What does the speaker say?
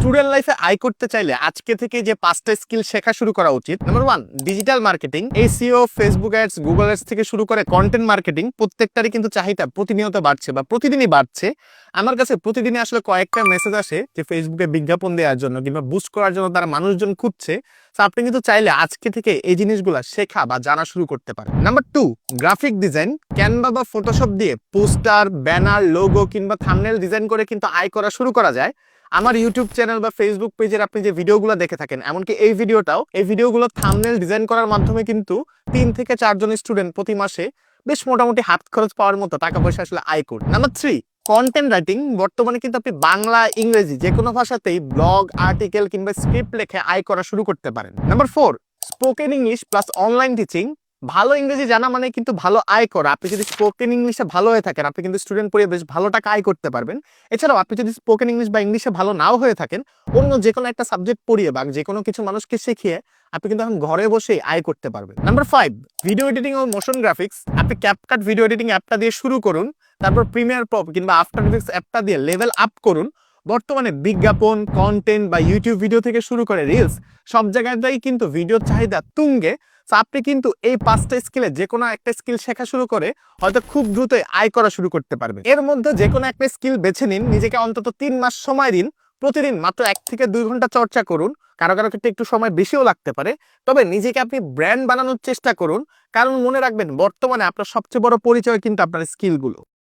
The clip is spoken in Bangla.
স্টুডেন্ট লাইফে আয় করতে চাইলে আজকে থেকে যে 5টা স্কিল শেখা শুরু করা উচিত। Number 1, digital marketing, SEO, Facebook ads, Google ads থেকে শুরু করে কন্টেন্ট মার্কেটিং প্রত্যেকটারই কিন্তু চাহিদা প্রতিনিয়ত বাড়ছে বা প্রতিদিনই বাড়ছে। আমার কাছে প্রতিদিনই আসলে কয়েকটা মেসেজ আসে যে ফেসবুকে বিজ্ঞাপন দেওয়ার জন্য কিংবা বুস্ট করার জন্য তারা মানুষজন খুঁজছে। তো আপনি কিন্তু চাইলে আজকে থেকে এই জিনিসগুলো শেখা বা জানা শুরু করতে পারেন। নাম্বার 2, গ্রাফিক ডিজাইন, ক্যানভা বা ফটোশপ দিয়ে পোস্টার, ব্যানার, লোগো কিংবা থাম্বনেল ডিজাইন করে কিন্তু আয় করা শুরু করা যায়। আমার ইউটিউব চ্যানেল বা ফেসবুক পেজের আপনি যে ভিডিওগুলো দেখে থাকেন, এমনকি এই ভিডিওগুলো থাম্বনেল ডিজাইন করার মাধ্যমে কিন্তু 3 থেকে 4 জন স্টুডেন্ট প্রতি মাসে বেশ মোটামুটি হাত খরচ পাওয়ার মতো টাকা পয়সা আসলে আয় করে। Number 3, content writing. বর্তমানে কিন্তু আপনি বাংলা, ইংরেজি যে কোনো ভাষাতেই ব্লগ, আর্টিকেল কিংবা স্ক্রিপ্ট লিখে আয় করা শুরু করতে পারেন। Number 4, spoken English plus online teaching. ভালো ইংরেজি জানা মানে কিন্তু ভালো আয় করা। আপনি যদি স্পোকেন ইংলিশে ভালো হয়ে থাকেন, আপনি কিন্তু স্টুডেন্ট পড়িয়ে বেশ ভালো টাকা আয় করতে পারবেন। এছাড়াও আপনি যদি স্পোকেন ইংলিশ বা ইংলিশে ভালো নাও হয়ে থাকেন, অন্য যে কোনো একটা সাবজেক্ট পড়িয়ে বা যে কোনো কিছু মানুষকে শিখিয়ে আপনি কিন্তু এখন ঘরে বসেই আয় করতে পারবেন। নাম্বার 5, ভিডিও এডিটিং ও মোশন গ্রাফিক্স। আপনি ক্যাপকাট ভিডিও এডিটিং অ্যাপটা দিয়ে শুরু করুন, তারপর প্রিমিয়ার প্রো কিংবা আফটার ইফেক্টস অ্যাপটা দিয়ে লেভেল আপ করুন। বর্তমানে বিজ্ঞাপন, কন্টেন্ট বা ইউটিউব ভিডিও থেকে শুরু করে রিলস, সব জায়গাতেই কিন্তু ভিডিওর চাহিদা তুঙ্গে। তো আপনি কিন্তু এই 5টা স্কিলে যে কোনো একটা স্কিল শেখা শুরু করে হয়তো খুব দ্রুতই আয় করা শুরু করতে পারবেন। এর মধ্যে যে কোনো একটা স্কিল বেছে নিন, নিজেকে অন্তত 3 মাস সময় দিন, প্রতিদিন মাত্র 1 থেকে 2 ঘন্টা চর্চা করুন। কারো কারো ক্ষেত্রে একটু সময় বেশিও লাগতে পারে, তবে নিজেকে আপনি ব্র্যান্ড বানানোর চেষ্টা করুন। কারণ মনে রাখবেন, বর্তমানে আপনার সবচেয়ে বড় পরিচয় কিন্তু আপনার স্কিলগুলো।